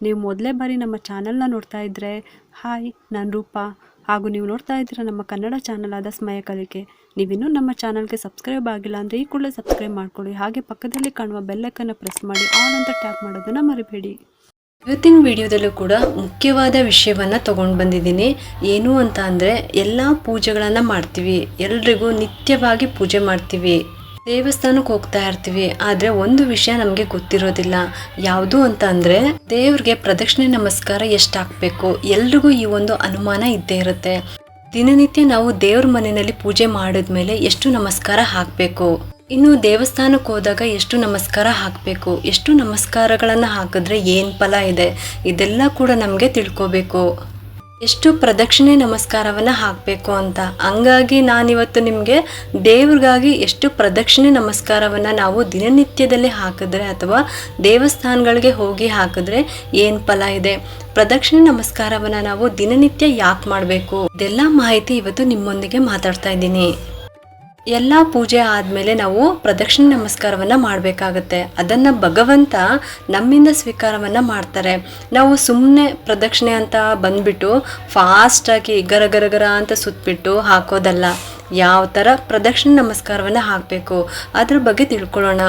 ನೀವು ಮೊದಲೇ ಬಾರಿ ನಮ್ಮ ಚಾನಲ್ನ ನೋಡ್ತಾ ಇದ್ದರೆ ಹಾಯ್, ನಾನು ರೂಪಾ. ಹಾಗೂ ನೀವು ನೋಡ್ತಾ ಇದ್ದೀರಾ ನಮ್ಮ ಕನ್ನಡ ಚಾನಲ್ ಆದ ಸ್ಮಯ ಕಲಿಕೆ. ನೀವಿನ್ನೂ ನಮ್ಮ ಚಾನಲ್ಗೆ ಸಬ್ಸ್ಕ್ರೈಬ್ ಆಗಿಲ್ಲ ಅಂದರೆ ಈ ಕೂಡಲೇ ಸಬ್ಸ್ಕ್ರೈಬ್ ಮಾಡ್ಕೊಳ್ಳಿ. ಹಾಗೆ ಪಕ್ಕದಲ್ಲಿ ಕಾಣುವ ಬೆಲ್ಲೈಕನ್ನು ಪ್ರೆಸ್ ಮಾಡಿ ಆಲ್ ಅಂತ ಟ್ಯಾಪ್ ಮಾಡೋದನ್ನು ಮರಿಬೇಡಿ. ಇವತ್ತಿನ ವಿಡಿಯೋದಲ್ಲೂ ಕೂಡ ಮುಖ್ಯವಾದ ವಿಷಯವನ್ನು ತೊಗೊಂಡು ಬಂದಿದ್ದೀನಿ. ಏನು ಅಂತ ಅಂದರೆ ಎಲ್ಲ ಪೂಜೆಗಳನ್ನು ಮಾಡ್ತೀವಿ, ಎಲ್ರಿಗೂ ನಿತ್ಯವಾಗಿ ಪೂಜೆ ಮಾಡ್ತೀವಿ, ದೇವಸ್ಥಾನಕ್ಕೆ ಹೋಗ್ತಾ ಇರ್ತೀವಿ. ಆದರೆ ಒಂದು ವಿಷಯ ನಮಗೆ ಗೊತ್ತಿರೋದಿಲ್ಲ. ಯಾವುದು ಅಂತ ಅಂದರೆ ದೇವ್ರಿಗೆ ಪ್ರದಕ್ಷಿಣೆ ನಮಸ್ಕಾರ ಎಷ್ಟು ಹಾಕಬೇಕು. ಎಲ್ರಿಗೂ ಈ ಒಂದು ಅನುಮಾನ ಇದ್ದೇ ಇರುತ್ತೆ. ದಿನನಿತ್ಯ ನಾವು ದೇವ್ರ ಮನೆಯಲ್ಲಿ ಪೂಜೆ ಮಾಡಿದ್ಮೇಲೆ ಎಷ್ಟು ನಮಸ್ಕಾರ ಹಾಕಬೇಕು, ಇನ್ನು ದೇವಸ್ಥಾನಕ್ಕೆ ಹೋದಾಗ ಎಷ್ಟು ನಮಸ್ಕಾರ ಹಾಕಬೇಕು, ಎಷ್ಟು ನಮಸ್ಕಾರಗಳನ್ನು ಹಾಕಿದ್ರೆ ಏನು ಫಲ ಇದೆ, ಇದೆಲ್ಲ ಕೂಡ ನಮಗೆ ತಿಳ್ಕೋಬೇಕು. ಎಷ್ಟು ಪ್ರದಕ್ಷಿಣೆ ನಮಸ್ಕಾರವನ್ನು ಹಾಕಬೇಕು ಅಂತ. ಹಂಗಾಗಿ ನಾನಿವತ್ತು ನಿಮಗೆ ದೇವ್ರಿಗಾಗಿ ಎಷ್ಟು ಪ್ರದಕ್ಷಿಣೆ ನಮಸ್ಕಾರವನ್ನು ನಾವು ದಿನನಿತ್ಯದಲ್ಲಿ ಹಾಕಿದ್ರೆ ಅಥವಾ ದೇವಸ್ಥಾನಗಳಿಗೆ ಹೋಗಿ ಹಾಕಿದ್ರೆ ಏನು ಫಲ ಇದೆ, ಪ್ರದಕ್ಷಿಣೆ ನಮಸ್ಕಾರವನ್ನು ನಾವು ದಿನನಿತ್ಯ ಯಾಕೆ ಮಾಡಬೇಕು, ಇದೆಲ್ಲ ಮಾಹಿತಿ ಇವತ್ತು ನಿಮ್ಮೊಂದಿಗೆ ಮಾತಾಡ್ತಾ ಇದ್ದೀನಿ. ಎಲ್ಲ ಪೂಜೆ ಆದಮೇಲೆ ನಾವು ಪ್ರದಕ್ಷಿಣೆ ನಮಸ್ಕಾರವನ್ನು ಮಾಡಬೇಕಾಗತ್ತೆ. ಅದನ್ನು ಭಗವಂತ ನಮ್ಮಿಂದ ಸ್ವೀಕಾರವನ್ನು ಮಾಡ್ತಾರೆ. ನಾವು ಸುಮ್ಮನೆ ಪ್ರದಕ್ಷಿಣೆ ಅಂತ ಬಂದ್ಬಿಟ್ಟು ಫಾಸ್ಟಾಗಿ ಗರ ಅಂತ ಸುತ್ತಬಿಟ್ಟು ಹಾಕೋದಲ್ಲ. ಯಾವ ಥರ ಪ್ರದಕ್ಷಿಣೆ ನಮಸ್ಕಾರವನ್ನು ಹಾಕಬೇಕು ಅದ್ರ ಬಗ್ಗೆ ತಿಳ್ಕೊಳ್ಳೋಣ.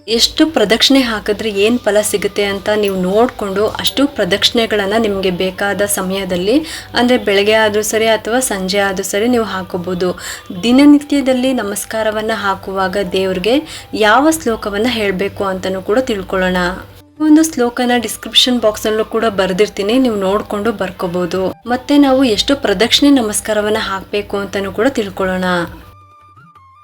ಎಷ್ಟು ಪ್ರದಕ್ಷಿಣೆ ಹಾಕಿದ್ರೆ ಏನು ಫಲ ಸಿಗುತ್ತೆ ಅಂತ ನೀವು ನೋಡಿಕೊಂಡು ಅಷ್ಟು ಪ್ರದಕ್ಷಿಣೆಗಳನ್ನು ನಿಮಗೆ ಬೇಕಾದ ಸಮಯದಲ್ಲಿ, ಅಂದರೆ ಬೆಳಗ್ಗೆ ಆದರೂ ಸರಿ ಅಥವಾ ಸಂಜೆ ಆದರೂ ಸರಿ ನೀವು ಹಾಕೋಬೋದು. ದಿನನಿತ್ಯದಲ್ಲಿ ನಮಸ್ಕಾರವನ್ನು ಹಾಕುವಾಗ ದೇವ್ರಿಗೆ ಯಾವ ಶ್ಲೋಕವನ್ನು ಹೇಳಬೇಕು ಅಂತಲೂ ಕೂಡ ತಿಳ್ಕೊಳ್ಳೋಣ. ಒಂದು ಶ್ಲೋಕನ ಡಿಸ್ಕ್ರಿಪ್ಷನ್ ಬಾಕ್ಸಲ್ಲೂ ಕೂಡ ಬರೆದಿರ್ತೀನಿ, ನೀವು ನೋಡಿಕೊಂಡು ಬರ್ಕೋಬೋದು. ಮತ್ತು ನಾವು ಎಷ್ಟು ಪ್ರದಕ್ಷಿಣೆ ನಮಸ್ಕಾರವನ್ನು ಹಾಕಬೇಕು ಅಂತಲೂ ಕೂಡ ತಿಳ್ಕೊಳ್ಳೋಣ.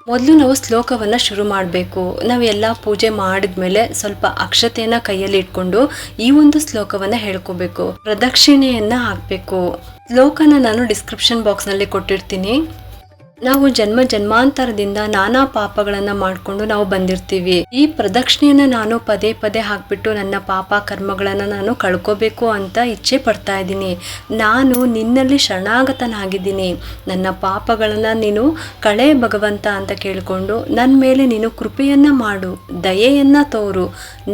ಮೊದಲು ನಾವು ಶ್ಲೋಕವನ್ನು ಶುರು ಮಾಡಬೇಕು. ನಾವು ಎಲ್ಲ ಪೂಜೆ ಮಾಡಿದ್ಮೇಲೆ ಸ್ವಲ್ಪ ಅಕ್ಷತೆಯನ್ನು ಕೈಯಲ್ಲಿ ಇಟ್ಕೊಂಡು ಈ ಒಂದು ಶ್ಲೋಕವನ್ನು ಹೇಳ್ಕೋಬೇಕು. ಪ್ರದಕ್ಷಿಣೆಯನ್ನು ಹಾಕಬೇಕು. ಶ್ಲೋಕನ ನಾನು ಡಿಸ್ಕ್ರಿಪ್ಷನ್ ಬಾಕ್ಸ್ನಲ್ಲಿ ಕೊಟ್ಟಿರ್ತೀನಿ. ನಾವು ಜನ್ಮ ಜನ್ಮಾಂತರದಿಂದ ನಾನಾ ಪಾಪಗಳನ್ನು ಮಾಡಿಕೊಂಡು ನಾವು ಬಂದಿರ್ತೀವಿ. ಈ ಪ್ರದಕ್ಷಿಣೆಯನ್ನು ನಾನು ಪದೇ ಪದೇ ಹಾಕ್ಬಿಟ್ಟು ನನ್ನ ಪಾಪ ಕರ್ಮಗಳನ್ನು ನಾನು ಕಳ್ಕೋಬೇಕು ಅಂತ ಇಚ್ಛೆ ಪಡ್ತಾ ಇದ್ದೀನಿ. ನಾನು ನಿನ್ನಲ್ಲಿ ಶರಣಾಗತನಾಗಿದ್ದೀನಿ. ನನ್ನ ಪಾಪಗಳನ್ನು ನೀನು ಕಳೆ ಭಗವಂತ ಅಂತ ಕೇಳಿಕೊಂಡು ನನ್ನ ಮೇಲೆ ನೀನು ಕೃಪೆಯನ್ನು ಮಾಡು, ದಯೆಯನ್ನು ತೋರು,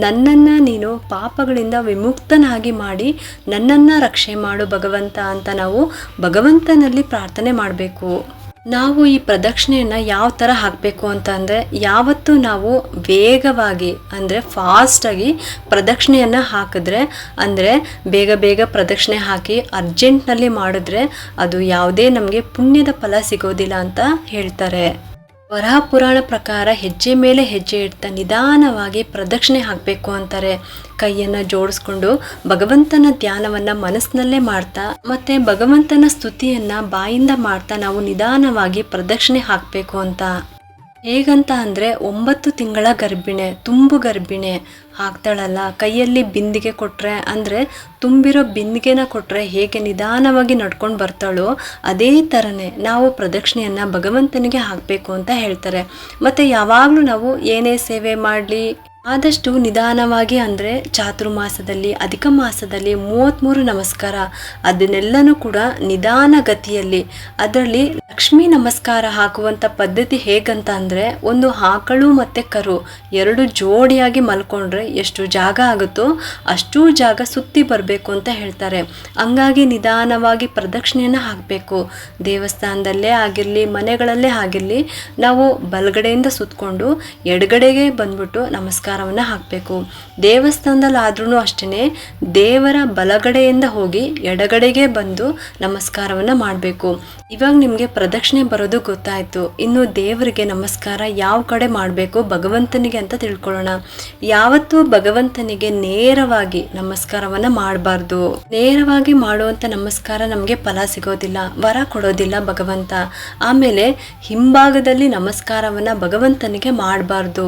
ನನ್ನನ್ನು ನೀನು ಪಾಪಗಳಿಂದ ವಿಮುಕ್ತನಾಗಿ ಮಾಡಿ ನನ್ನನ್ನು ರಕ್ಷೆ ಮಾಡು ಭಗವಂತ ಅಂತ ನಾವು ಭಗವಂತನಲ್ಲಿ ಪ್ರಾರ್ಥನೆ ಮಾಡಬೇಕು. ನಾವು ಈ ಪ್ರದಕ್ಷಿಣೆಯನ್ನು ಯಾವ ಥರ ಹಾಕಬೇಕು ಅಂತ ಅಂದರೆ, ಯಾವತ್ತೂ ನಾವು ವೇಗವಾಗಿ ಅಂದರೆ ಫಾಸ್ಟಾಗಿ ಪ್ರದಕ್ಷಿಣೆಯನ್ನು ಹಾಕಿದ್ರೆ, ಅಂದರೆ ಬೇಗ ಪ್ರದಕ್ಷಿಣೆ ಹಾಕಿ ಅರ್ಜೆಂಟ್ನಲ್ಲಿ ಮಾಡಿದ್ರೆ ಅದು ಯಾವುದೇ ನಮಗೆ ಪುಣ್ಯದ ಫಲ ಸಿಗೋದಿಲ್ಲ ಅಂತ ಹೇಳ್ತಾರೆ. ವರಾಹ ಪುರಾಣ ಪ್ರಕಾರ ಹೆಜ್ಜೆ ಮೇಲೆ ಹೆಜ್ಜೆ ಇಡ್ತಾ ನಿಧಾನವಾಗಿ ಪ್ರದಕ್ಷಿಣೆ ಹಾಕಬೇಕು ಅಂತಾರೆ. ಕೈಯನ್ನು ಜೋಡಿಸ್ಕೊಂಡು ಭಗವಂತನ ಧ್ಯಾನವನ್ನು ಮನಸ್ಸಿನಲ್ಲೇ ಮಾಡ್ತಾ ಮತ್ತು ಭಗವಂತನ ಸ್ತುತಿಯನ್ನು ಬಾಯಿಂದ ಮಾಡ್ತಾ ನಾವು ನಿಧಾನವಾಗಿ ಪ್ರದಕ್ಷಿಣೆ ಹಾಕಬೇಕು ಅಂತ. ಹೇಗಂತ ಅಂದರೆ 9 ತಿಂಗಳ ಗರ್ಭಿಣೆ, ತುಂಬು ಗರ್ಭಿಣೆ ಹಾಕ್ತಾಳಲ್ಲ, ಕೈಯಲ್ಲಿ ಬಿಂದಿಗೆ ಕೊಟ್ಟರೆ ಅಂದರೆ ತುಂಬಿರೋ ಬಿಂದಿಗೆನ ಕೊಟ್ಟರೆ ಹೇಗೆ ನಿಧಾನವಾಗಿ ನಡ್ಕೊಂಡು ಬರ್ತಾಳೋ ಅದೇ ಥರನೇ ನಾವು ಪ್ರದಕ್ಷಿಣೆಯನ್ನು ಭಗವಂತನಿಗೆ ಹಾಕಬೇಕು ಅಂತ ಹೇಳ್ತಾರೆ. ಮತ್ತು ಯಾವಾಗಲೂ ನಾವು ಏನೇ ಸೇವೆ ಮಾಡಲಿ ಆದಷ್ಟು ನಿಧಾನವಾಗಿ, ಅಂದರೆ ಚಾತುರ್ಮಾಸದಲ್ಲಿ ಅಧಿಕ ಮಾಸದಲ್ಲಿ 33 ನಮಸ್ಕಾರ ಅದನ್ನೆಲ್ಲನೂ ಕೂಡ ನಿಧಾನ ಗತಿಯಲ್ಲಿ. ಅದರಲ್ಲಿ ಲಕ್ಷ್ಮೀ ನಮಸ್ಕಾರ ಹಾಕುವಂಥ ಪದ್ಧತಿ ಹೇಗಂತ ಅಂದರೆ, ಒಂದು ಆಕಳು ಮತ್ತು ಕರು ಎರಡು ಜೋಡಿಯಾಗಿ ಮಲ್ಕೊಂಡ್ರೆ ಎಷ್ಟು ಜಾಗ ಆಗುತ್ತೋ ಅಷ್ಟೂ ಜಾಗ ಸುತ್ತಿ ಬರಬೇಕು ಅಂತ ಹೇಳ್ತಾರೆ. ಹಂಗಾಗಿ ನಿಧಾನವಾಗಿ ಪ್ರದಕ್ಷಿಣೆಯನ್ನು ಹಾಕಬೇಕು. ದೇವಸ್ಥಾನದಲ್ಲೇ ಆಗಿರಲಿ ಮನೆಗಳಲ್ಲೇ ಆಗಿರಲಿ ನಾವು ಬಲಗಡೆಯಿಂದ ಸುತ್ತಕೊಂಡು ಎಡಗಡೆಗೆ ಬಂದ್ಬಿಟ್ಟು ನಮಸ್ಕಾರವನ್ನು ಹಾಕಬೇಕು. ದೇವಸ್ಥಾನದಲ್ಲಾದ್ರೂ ಅಷ್ಟೇ ದೇವರ ಬಲಗಡೆಯಿಂದ ಹೋಗಿ ಎಡಗಡೆಗೆ ಬಂದು ನಮಸ್ಕಾರವನ್ನು ಮಾಡಬೇಕು. ಇವಾಗ ನಿಮಗೆ ಪ್ರದಕ್ಷಿಣೆ ಬರೋದು ಗೊತ್ತಾಯಿತು. ಇನ್ನು ದೇವರಿಗೆ ನಮಸ್ಕಾರ ಯಾವ ಕಡೆ ಮಾಡಬೇಕು ಭಗವಂತನಿಗೆ ಅಂತ ತಿಳ್ಕೊಳ್ಳೋಣ. ಯಾವತ್ತೂ ಭಗವಂತನಿಗೆ ನೇರವಾಗಿ ನಮಸ್ಕಾರವನ್ನು ಮಾಡಬಾರ್ದು. ನೇರವಾಗಿ ಮಾಡುವಂಥ ನಮಸ್ಕಾರ ನಮಗೆ ಫಲ ಸಿಗೋದಿಲ್ಲ, ವರ ಕೊಡೋದಿಲ್ಲ ಭಗವಂತ. ಆಮೇಲೆ ಹಿಂಭಾಗದಲ್ಲಿ ನಮಸ್ಕಾರವನ್ನು ಭಗವಂತನಿಗೆ ಮಾಡಬಾರ್ದು.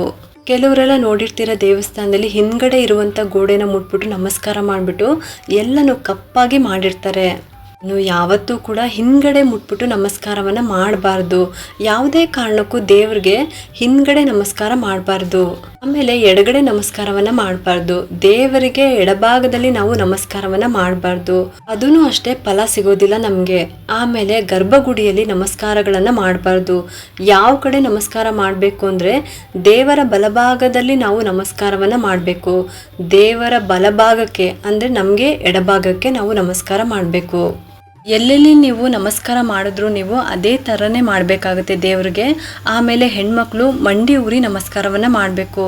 ಕೆಲವರೆಲ್ಲ ನೋಡಿರ್ತೀರ, ದೇವಸ್ಥಾನದಲ್ಲಿ ಹಿಂದ್ಗಡೆ ಇರುವಂಥ ಗೋಡೆನ ಮುಟ್ಬಿಟ್ಟು ನಮಸ್ಕಾರ ಮಾಡಿಬಿಟ್ಟು ಎಲ್ಲನೂ ಕಪ್ಪಾಗಿ ಮಾಡಿರ್ತಾರೆ. ನೀವು ಯಾವತ್ತೂ ಕೂಡ ಹಿಂದ್ಗಡೆ ಮುಟ್ಬಿಟ್ಟು ನಮಸ್ಕಾರವನ್ನು ಮಾಡಬಾರ್ದು. ಯಾವುದೇ ಕಾರಣಕ್ಕೂ ದೇವ್ರಿಗೆ ಹಿಂದ್ಗಡೆ ನಮಸ್ಕಾರ ಮಾಡಬಾರ್ದು. ಆಮೇಲೆ ಎಡಗಡೆ ನಮಸ್ಕಾರವನ್ನು ಮಾಡಬಾರ್ದು. ದೇವರಿಗೆ ಎಡಭಾಗದಲ್ಲಿ ನಾವು ನಮಸ್ಕಾರವನ್ನು ಮಾಡಬಾರ್ದು. ಅದೂ ಅಷ್ಟೇ ಫಲ ಸಿಗೋದಿಲ್ಲ ನಮಗೆ. ಆಮೇಲೆ ಗರ್ಭಗುಡಿಯಲ್ಲಿ ನಮಸ್ಕಾರಗಳನ್ನು ಮಾಡಬಾರ್ದು. ಯಾವ ಕಡೆ ನಮಸ್ಕಾರ ಮಾಡಬೇಕು ಅಂದರೆ ದೇವರ ಬಲಭಾಗದಲ್ಲಿ ನಾವು ನಮಸ್ಕಾರವನ್ನು ಮಾಡಬೇಕು. ದೇವರ ಬಲಭಾಗಕ್ಕೆ ಅಂದರೆ ನಮಗೆ ಎಡಭಾಗಕ್ಕೆ ನಾವು ನಮಸ್ಕಾರ ಮಾಡಬೇಕು. ಎಲ್ಲೆಲ್ಲಿ ನೀವು ನಮಸ್ಕಾರ ಮಾಡಿದ್ರು ನೀವು ಅದೇ ಥರನೇ ಮಾಡಬೇಕಾಗುತ್ತೆ ದೇವರಿಗೆ. ಆಮೇಲೆ ಹೆಣ್ಮಕ್ಳು ಮಂಡಿ ಊರಿ ನಮಸ್ಕಾರವನ್ನು ಮಾಡಬೇಕು.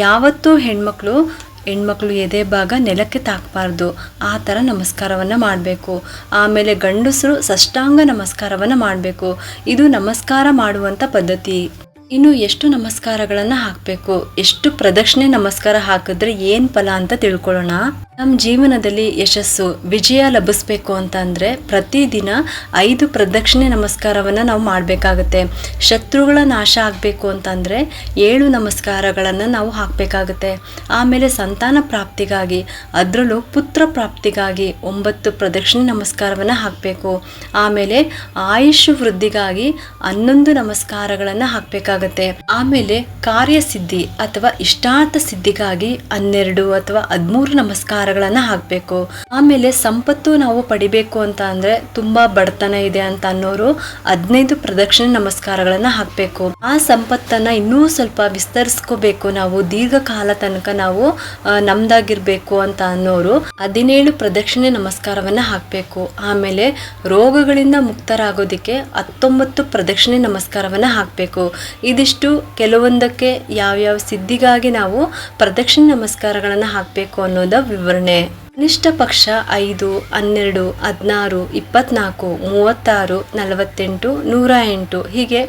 ಯಾವತ್ತೂ ಹೆಣ್ಮಕ್ಳು ಎದೆ ಭಾಗ ನೆಲಕ್ಕೆ ತಾಕಬಾರ್ದು. ಆ ಥರ ನಮಸ್ಕಾರವನ್ನು ಮಾಡಬೇಕು. ಆಮೇಲೆ ಗಂಡಸರು ಸಾಷ್ಟಾಂಗ ನಮಸ್ಕಾರವನ್ನು ಮಾಡಬೇಕು. ಇದು ನಮಸ್ಕಾರ ಮಾಡುವಂಥ ಪದ್ಧತಿ. ಇನ್ನು ಎಷ್ಟು ನಮಸ್ಕಾರಗಳನ್ನು ಹಾಕಬೇಕು, ಎಷ್ಟು ಪ್ರದಕ್ಷಿಣೆ ನಮಸ್ಕಾರ ಹಾಕಿದ್ರೆ ಏನು ಫಲ ಅಂತ ತಿಳ್ಕೊಳ್ಳೋಣ. ನಮ್ಮ ಜೀವನದಲ್ಲಿ ಯಶಸ್ಸು ವಿಜಯ ಲಭಿಸ್ಬೇಕು ಅಂತಂದರೆ ಪ್ರತಿದಿನ 5 ಪ್ರದಕ್ಷಿಣೆ ನಮಸ್ಕಾರವನ್ನು ನಾವು ಮಾಡಬೇಕಾಗುತ್ತೆ. ಶತ್ರುಗಳ ನಾಶ ಆಗಬೇಕು ಅಂತಂದರೆ 7 ನಮಸ್ಕಾರಗಳನ್ನು ನಾವು ಹಾಕಬೇಕಾಗುತ್ತೆ. ಆಮೇಲೆ ಸಂತಾನ ಪ್ರಾಪ್ತಿಗಾಗಿ ಅದರಲ್ಲೂ ಪುತ್ರ ಪ್ರಾಪ್ತಿಗಾಗಿ 9 ಪ್ರದಕ್ಷಿಣೆ ನಮಸ್ಕಾರವನ್ನು ಹಾಕಬೇಕು. ಆಮೇಲೆ ಆಯುಷ್ ವೃದ್ಧಿಗಾಗಿ 11 ನಮಸ್ಕಾರಗಳನ್ನು ಹಾಕಬೇಕಾಗುತ್ತೆ. ಆಮೇಲೆ ಕಾರ್ಯಸಿದ್ಧಿ ಅಥವಾ ಇಷ್ಟಾರ್ಥ ಸಿದ್ಧಿಗಾಗಿ 12 ಅಥವಾ 13 ನಮಸ್ಕಾರಗಳನ್ನು ಹಾಕಬೇಕು. ಆಮೇಲೆ ಸಂಪತ್ತು ನಾವು ಪಡಿಬೇಕು ಅಂತ ಅಂದ್ರೆ ತುಂಬಾ ಬಡತನ ಇದೆ ಅಂತ ಅನ್ನೋರು 15 ಪ್ರದಕ್ಷಿಣೆ ನಮಸ್ಕಾರಗಳನ್ನ ಹಾಕಬೇಕು. ಆ ಸಂಪತ್ತನ್ನ ಇನ್ನೂ ಸ್ವಲ್ಪ ವಿಸ್ತರಿಸ್ಕೋಬೇಕು, ನಾವು ದೀರ್ಘಕಾಲ ತನಕ ನಾವು ನಮ್ದಾಗಿರ್ಬೇಕು ಅಂತ ಅನ್ನೋರು 17 ಪ್ರದಕ್ಷಿಣೆ ನಮಸ್ಕಾರವನ್ನ ಹಾಕಬೇಕು. ಆಮೇಲೆ ರೋಗಗಳಿಂದ ಮುಕ್ತರಾಗೋದಿಕ್ಕೆ 19 ಪ್ರದಕ್ಷಿಣೆ ನಮಸ್ಕಾರವನ್ನ ಹಾಕಬೇಕು. ಇದಿಷ್ಟು ಕೆಲವೊಂದಕ್ಕೆ ಯಾವ್ಯಾವ ಸಿದ್ಧಿಗಾಗಿ ನಾವು ಪ್ರದಕ್ಷಿಣೆ ನಮಸ್ಕಾರಗಳನ್ನು ಹಾಕಬೇಕು ಅನ್ನೋದ ವಿವರಣೆ. ಕನಿಷ್ಠ ಪಕ್ಷ 5, 12, 16, 24, 36, 48, 108 ಹೀಗೆ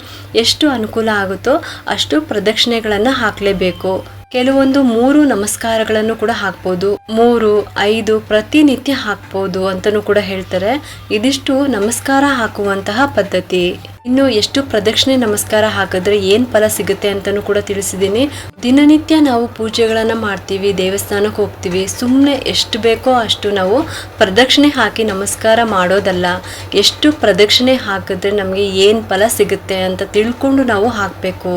ಎಷ್ಟು ಅನುಕೂಲ ಆಗುತ್ತೋ ಅಷ್ಟು ಪ್ರದಕ್ಷಿಣೆಗಳನ್ನು ಹಾಕಲೇಬೇಕು. ಕೆಲವೊಂದು 3 ನಮಸ್ಕಾರಗಳನ್ನು ಕೂಡ ಹಾಕ್ಬೋದು, 3, 5 ಪ್ರತಿನಿತ್ಯ ಹಾಕ್ಬೋದು ಅಂತಲೂ ಕೂಡ ಹೇಳ್ತಾರೆ. ಇದಿಷ್ಟು ನಮಸ್ಕಾರ ಹಾಕುವಂತಹ ಪದ್ಧತಿ. ಇನ್ನು ಎಷ್ಟು ಪ್ರದಕ್ಷಿಣೆ ನಮಸ್ಕಾರ ಹಾಕಿದ್ರೆ ಏನು ಫಲ ಸಿಗುತ್ತೆ ಅಂತಲೂ ಕೂಡ ತಿಳಿಸಿದ್ದೀನಿ. ದಿನನಿತ್ಯ ನಾವು ಪೂಜೆಗಳನ್ನು ಮಾಡ್ತೀವಿ, ದೇವಸ್ಥಾನಕ್ಕೆ ಹೋಗ್ತೀವಿ, ಸುಮ್ಮನೆ ಎಷ್ಟು ಬೇಕೋ ಅಷ್ಟು ನಾವು ಪ್ರದಕ್ಷಿಣೆ ಹಾಕಿ ನಮಸ್ಕಾರ ಮಾಡೋದಲ್ಲ. ಎಷ್ಟು ಪ್ರದಕ್ಷಿಣೆ ಹಾಕಿದ್ರೆ ನಮಗೆ ಏನು ಫಲ ಸಿಗುತ್ತೆ ಅಂತ ತಿಳ್ಕೊಂಡು ನಾವು ಹಾಕಬೇಕು.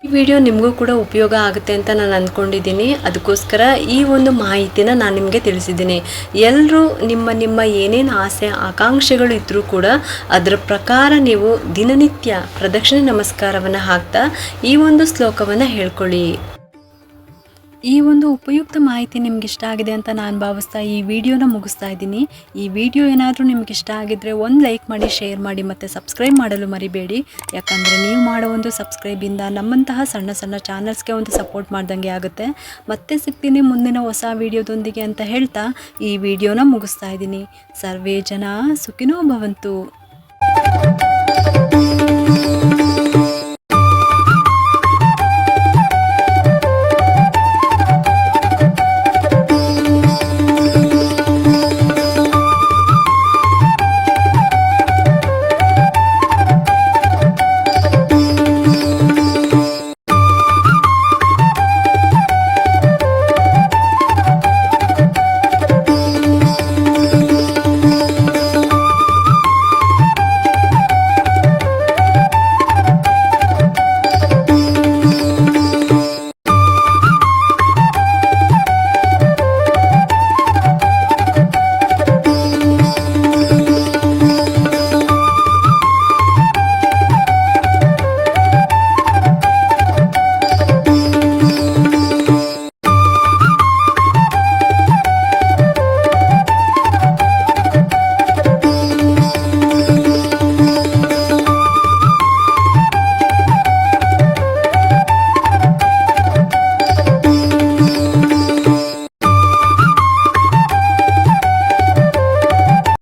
ಈ ವಿಡಿಯೋ ನಿಮಗೂ ಕೂಡ ಉಪಯೋಗ ಆಗುತ್ತೆ ಅಂತ ನಾನು ಅಂದ್ಕೊಂಡಿದ್ದೀನಿ. ಅದಕ್ಕೋಸ್ಕರ ಈ ಒಂದು ಮಾಹಿತಿನ ನಾನು ನಿಮಗೆ ತಿಳಿಸಿದ್ದೀನಿ. ಎಲ್ಲರೂ ನಿಮ್ಮ ಏನೇನು ಆಸೆ ಆಕಾಂಕ್ಷೆಗಳು ಇದ್ದರೂ ಕೂಡ ಅದರ ಪ್ರಕಾರ ನೀವು ದಿನನಿತ್ಯ ಪ್ರದಕ್ಷಿಣೆ ನಮಸ್ಕಾರವನ್ನು ಹಾಕ್ತಾ ಈ ಒಂದು ಶ್ಲೋಕವನ್ನು ಹೇಳ್ಕೊಳ್ಳಿ. ಈ ಒಂದು ಉಪಯುಕ್ತ ಮಾಹಿತಿ ನಿಮ್ಗೆ ಇಷ್ಟ ಆಗಿದೆ ಅಂತ ನಾನು ಭಾವಿಸ್ತಾ ಈ ವಿಡಿಯೋನ ಮುಗಿಸ್ತಾ ಇದ್ದೀನಿ. ಈ ವಿಡಿಯೋ ಏನಾದರೂ ನಿಮ್ಗೆ ಇಷ್ಟ ಆಗಿದ್ರೆ ಒಂದು ಲೈಕ್ ಮಾಡಿ, ಶೇರ್ ಮಾಡಿ ಮತ್ತು ಸಬ್ಸ್ಕ್ರೈಬ್ ಮಾಡಲು ಮರಿಬೇಡಿ. ಯಾಕಂದರೆ ನೀವು ಮಾಡೋ ಒಂದು ಸಬ್ಸ್ಕ್ರೈಬಿಂದ ನಮ್ಮಂತಹ ಸಣ್ಣ ಸಣ್ಣ ಚಾನಲ್ಸ್ಗೆ ಒಂದು ಸಪೋರ್ಟ್ ಮಾಡ್ದಂಗೆ ಆಗುತ್ತೆ. ಮತ್ತೆ ಸಿಗ್ತೀನಿ ಮುಂದಿನ ಹೊಸ ವಿಡಿಯೋದೊಂದಿಗೆ ಅಂತ ಹೇಳ್ತಾ ಈ ವಿಡಿಯೋನ ಮುಗಿಸ್ತಾ ಇದ್ದೀನಿ. ಸರ್ವೇ ಜನ ಸುಖಿನೋ ಭವಂತು.